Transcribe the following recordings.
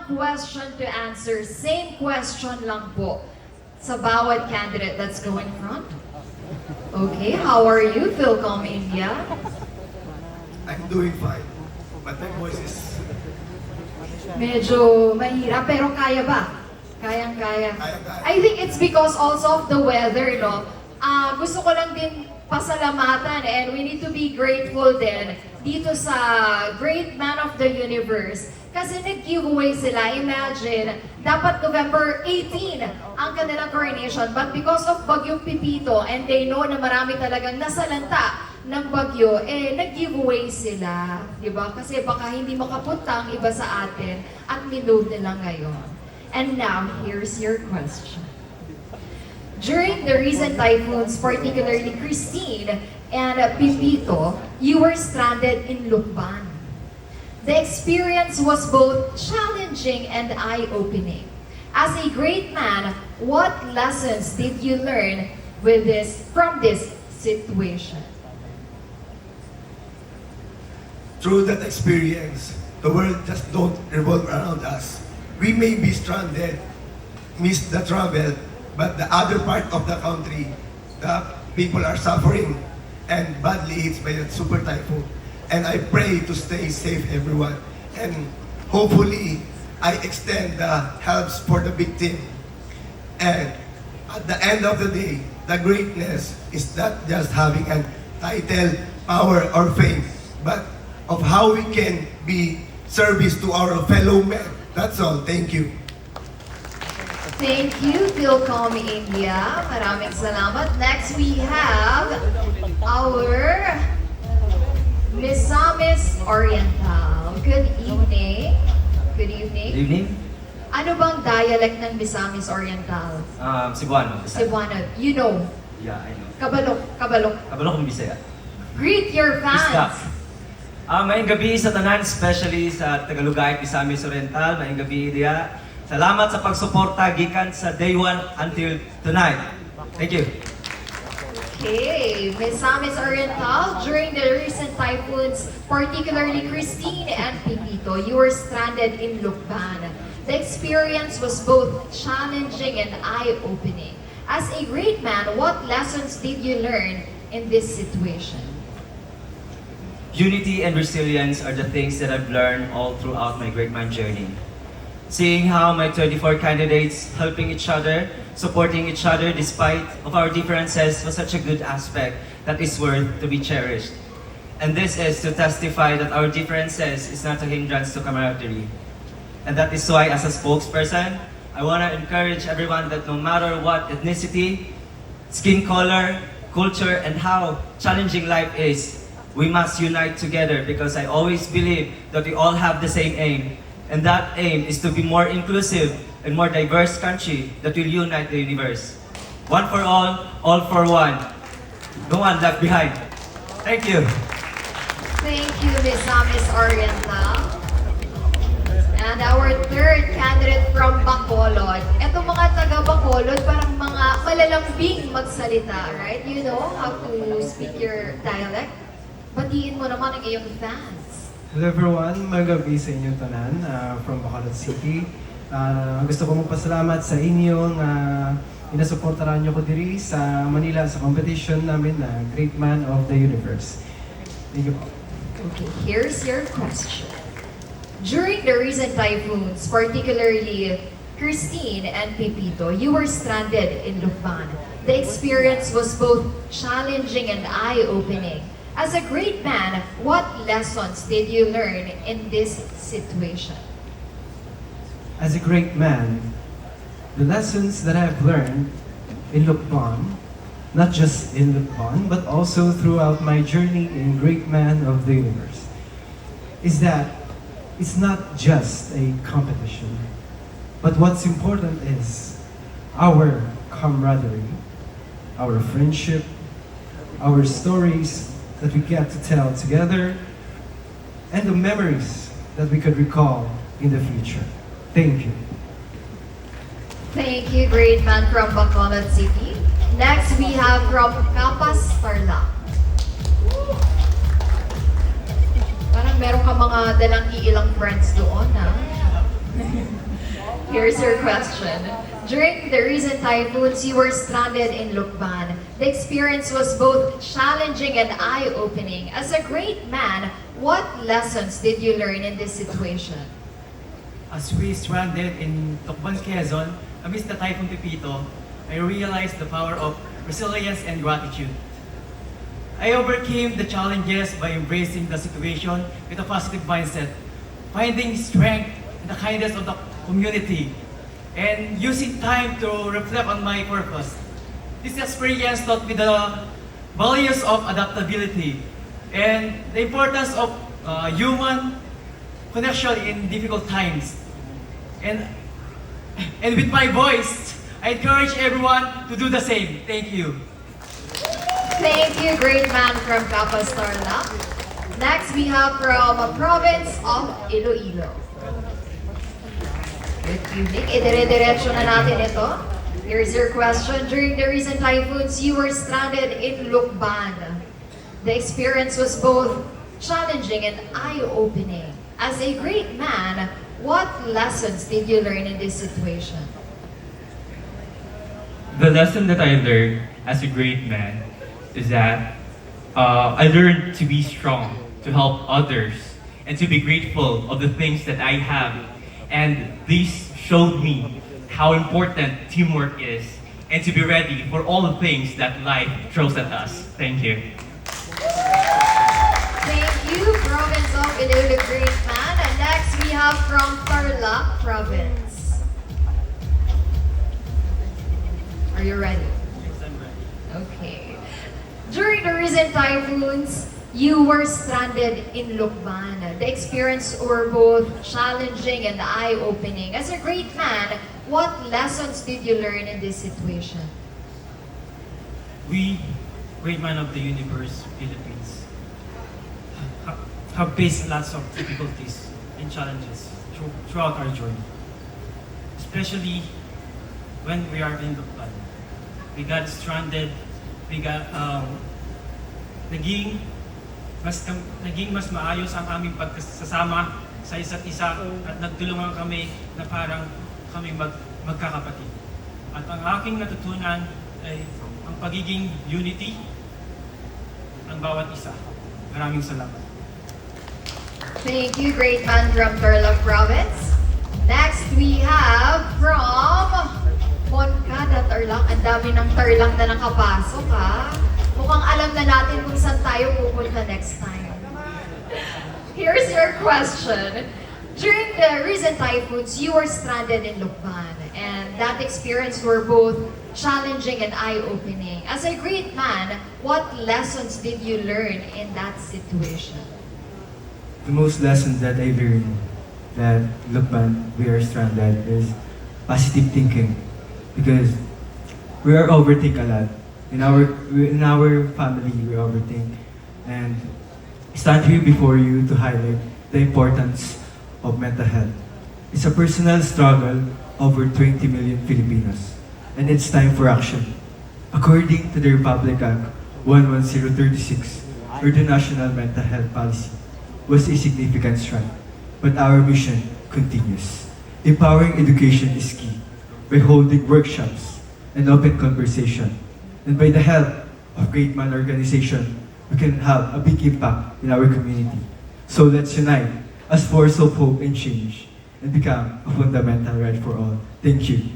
question to answer. Same question lang po sa bawat candidate. Let's go in front. Okay, how are you, Philcom India? I'm doing fine, but my voice is Medyo mahirap, pero kaya ba? Kayang-kaya. Kaya-kaya. I think it's because also of the weather, no? Gusto ko lang din pasalamatan and we need to be grateful din dito sa Great Man of the Universe. Kasi nag-giveaway sila. Imagine, dapat November 18 ang kanilang coronation. But because of Bagyong Pipito and they know na marami talagang nasalanta ng bagyo, nag-giveaway sila. Diba? Kasi baka hindi makapunta ang iba sa atin at minove nila ngayon. And now, here's your question. During the recent typhoons, particularly Christine and Pipito, you were stranded in Lukban. The experience was both challenging and eye-opening. As a great man, what lessons did you learn from this situation? through that experience, the world just don't revolve around us. We may be stranded, miss the travel, but the other part of the country, the people are suffering and badly hit by that super typhoon. And I pray to stay safe, everyone. And hopefully, I extend the helps for the victim. And at the end of the day, the greatness is not just having a title, power, or fame, but of how we can be service to our fellow men. That's all. Thank you. Thank you, Philcom India. Maraming salamat. Next, we have our Misamis Oriental. Good evening. Good evening. Good evening. Ano bang dialect ng Misamis Oriental? Cebuano. Bisaya. Cebuano. You know. Yeah, I know. Kabalok. Kabalok. Kabalo kong Bisaya. Greet your Bisdak. fans. Maayong gabi sa tanan, especially sa Tagalugay, Misamis Oriental. Maayong gabi diya. Salamat sa pagsuporta gikan sa day 1 until tonight. Thank you. Okay, Misamis Oriental, during the recent typhoons, particularly Christine and Pipito, you were stranded in Lukban. The experience was both challenging and eye-opening. As a great man, what lessons did you learn in this situation? Unity and resilience are the things that I've learned all throughout my great man journey. Seeing how my 24 candidates helping each other, supporting each other despite of our differences was such a good aspect that is worth to be cherished. And this is to testify that our differences is not a hindrance to camaraderie. And that is why as a spokesperson, I want to encourage everyone that no matter what ethnicity, skin color, culture, and how challenging life is, we must unite together because I always believe that we all have the same aim. And that aim is to be more inclusive and more diverse country that will unite the universe. One for all for one. No one left behind. Thank you. Thank you, Misamis Oriental. And our third candidate from Bacolod. Etong mga taga Bacolod, parang mga malalambing magsalita, right? You know how to speak your dialect? Batiin mo naman ang iyong fans. Hello everyone, magabi sa inyong tanan from Bacolod City. Gusto ko magpasalamat sa inyong inasuportaran nyo ko diri sa Manila sa competition namin na Great Man of the Universe. Thank you po. Okay, here's your question. During the recent typhoons, particularly Christine and Pipito, you were stranded in Lukban. The experience was both challenging and eye-opening. As a great man, what lessons did you learn in this situation? As a great man, the lessons that I've learned in Lukban, not just in Lukban, but also throughout my journey in Great Man of the Universe, is that it's not just a competition, but what's important is our camaraderie, our friendship, our stories that we get to tell together, and the memories that we could recall in the future. Thank you. Thank you, great man from Bacolod City. Next, we have from Capas, Tarlac. Parang meron ka mga dalang iilang friends doon, ha? Here's your question. During the recent typhoons, you were stranded in Lukban. The experience was both challenging and eye-opening. As a great man, what lessons did you learn in this situation? As we stranded in Tocban, Quezon, amidst the Typhoon Pipito, I realized the power of resilience and gratitude. I overcame the challenges by embracing the situation with a positive mindset, finding strength in the kindness of the community, and using time to reflect on my purpose. This experience taught me the values of adaptability and the importance of human connection in difficult times. And with my voice, I encourage everyone to do the same. Thank you. Thank you, great man from Capas Tarlac. Next, we have from a province of Iloilo. Good evening. Idire-diretso na natin ito. Here's your question. During the recent typhoons, you were stranded in Lukban. The experience was both challenging and eye-opening. As a great man, what lessons did you learn in this situation? The lesson that I learned as a great man is that I learned to be strong, to help others, and to be grateful of the things that I have. And this showed me how important teamwork is and to be ready for all the things that life throws at us. Thank you. Thank you, province of Iloilo, great man. And next, we have from Tarlac province. Are you ready? Okay. During the recent typhoons, you were stranded in Lukban. The experience were both challenging and eye-opening. As a great man, what lessons did you learn in this situation? We, great man of the universe, Philippines, have faced lots of difficulties and challenges throughout our journey. Especially when we are in Lukban. We got stranded, we got, naging mas maayos ang aming pagkasama sa isa't isa at nagtulungan kami na parang kami magkakapatid. At ang aking natutunan ay ang pagiging unity ng bawat isa. Maraming salamat. Thank you, great man from Tarlac province. Next, we have from Moncada, Tarlac. Ang dami ng Tarlac na nakapasok, ha? Mukhang alam na natin kung saan tayo pupunta next time. Here's your question. During the recent typhoons, you were stranded in Lukban, and that experience were both challenging and eye-opening. As a great man, what lessons did you learn in that situation? The most lessons that I learned that Lukban, we are stranded, is positive thinking. Because we are overthink a lot. In our family, we overthink. And I stand here before you to highlight the importance of mental health. It's a personal struggle over 20 million Filipinos. And it's time for action. According to the Republic Act 11036, or the National Mental Health Policy, was a significant stride. But our mission continues. Empowering education is key by holding workshops and open conversation. And by the help of Great Man Organization, we can have a big impact in our community. So let's unite as force of hope and change and become a fundamental right for all. Thank you.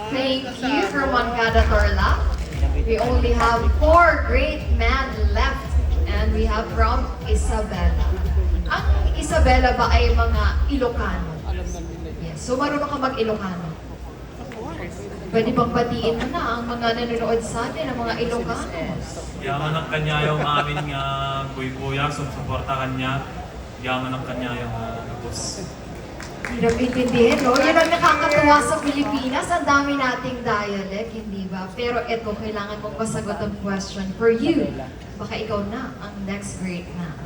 Thank you from Moncada, Tarlac. We only have 4 great men left, and we have from Isabela. Ang Isabela ba ay mga Ilocano? Yes. So marunong ka mag-Ilocano? Pwede bang batiin mo na ang mga nanonood sa atin, ang mga Ilocano? Yaman ng kanya yung aming kuya-kuya, suportahan niya. Yaman ng kanya yung boss. Hirap intindihin, no? Yan ang nakakatuwa sa Pilipinas. Ang dami nating dialect, hindi ba? Pero eto, kailangan mong masagot ang question for you. Baka ikaw na ang next great man.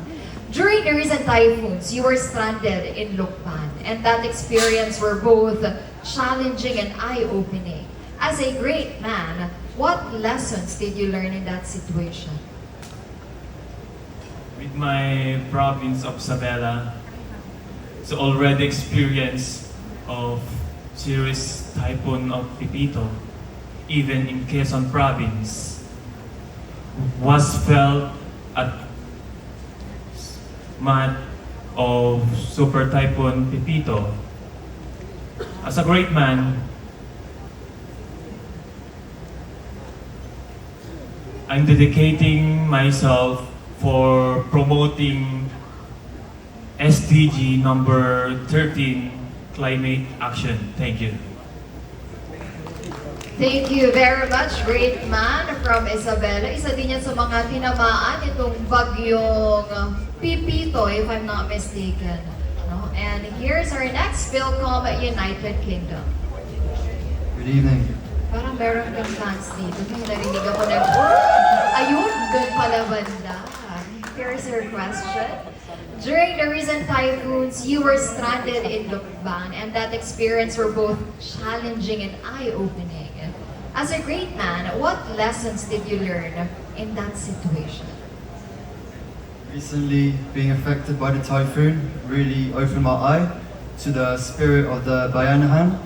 During the recent typhoons, you were stranded in Lukban, and that experience were both challenging and eye-opening. As a great man, what lessons did you learn in that situation? With my province of Sabela, so already experience of serious typhoon of Pipito, even in Quezon province, was felt at mat of Super Typhoon Pipito. As a great man, I'm dedicating myself for promoting SDG number 13, climate action. Thank you. Thank you very much, great man from Isabela. Isa din yan sa mga tinamaan itong bagyong Pipito, if I'm not mistaken. No? And here's our next Philcom United Kingdom. Good evening. Parang meron kang fans dito. May narinig ako na, ayun, doon pala banda. Here's your question. During the recent typhoons, you were stranded in Lukban, and that experience were both challenging and eye-opening. As a great man, what lessons did you learn in that situation? Recently, being affected by the typhoon really opened my eye to the spirit of the Bayanihan,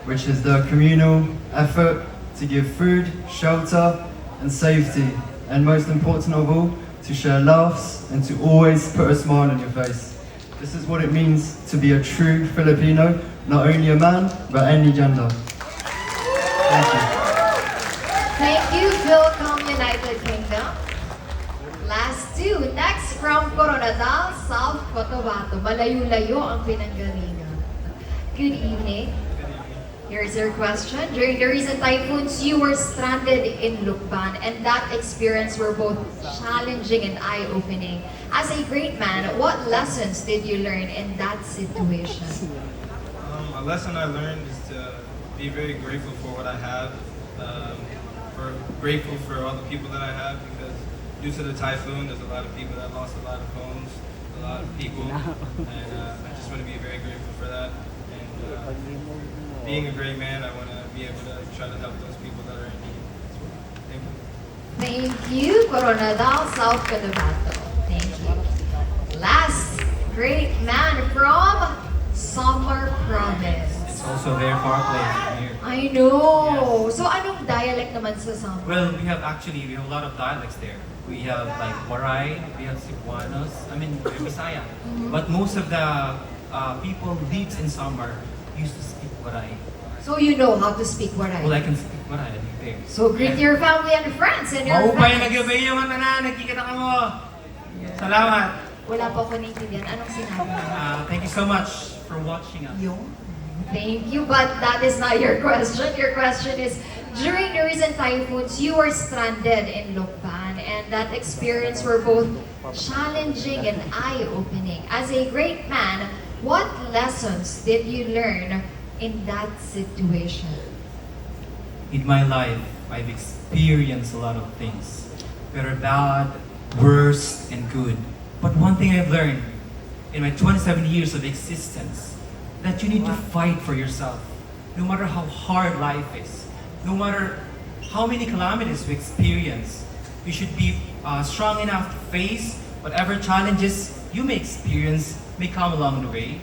which is the communal effort to give food, shelter, and safety, and most important of all, to share laughs and to always put a smile on your face. This is what it means to be a true Filipino, not only a man, but any gender. Thank you. Thank you, Philcom United Kingdom. Last two. Next from Coronadal, South Cotabato. Malayo-layo ang pinanggalingan. Good evening. Here's your question. During the recent typhoons, you were stranded in Lukban, and that experience were both challenging and eye-opening. As a great man, what lessons did you learn in that situation? A lesson I learned is to be very grateful for what I have. Grateful for all the people that I have, because due to the typhoon, there's a lot of people that lost a lot of homes, a lot of people, and I just want to be very grateful for that. And being a great man, I want to be able to try to help those people that are in need as well. Thank you. Thank you, Coronadal, South Cotabato. Thank you. Last great man from Samar Province. It's also very far place from here. I know. So anong dialect naman sa Samar? Well, we have a lot of dialects there. We have like Waray, we have Cebuanos, Bisaya. But most of the people lives in Samar used to speak Waray. So you know how to speak Waray. Well, I can speak Waray, I think there. So greet your family and friends and your Maupay fans. nagyabay yung na, nagkikita ka mo. Salamat. Wala pa ako naintindihan. Anong sinabi mo? Thank you so much for watching us. Yung? Thank you, but that is not your question. Your question is, during the recent typhoons, you were stranded in Lukban, and that experience were both challenging and eye-opening. As a great man, what lessons did you learn in that situation? In my life, I've experienced a lot of things, whether bad, worse, and good. But one thing I've learned in my 27 years of existence, that you need to fight for yourself. No matter how hard life is, no matter how many calamities we experience, you should be strong enough to face whatever challenges you may experience may come along the way.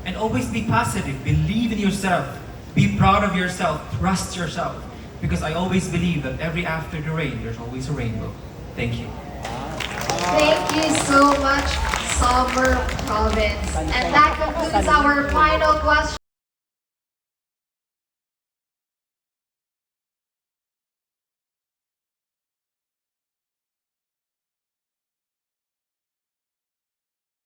And always be positive, believe in yourself, be proud of yourself, trust yourself. Because I always believe that every after the rain, there's always a rainbow. Thank you. Thank you so much, Samar Province. And that concludes our final question.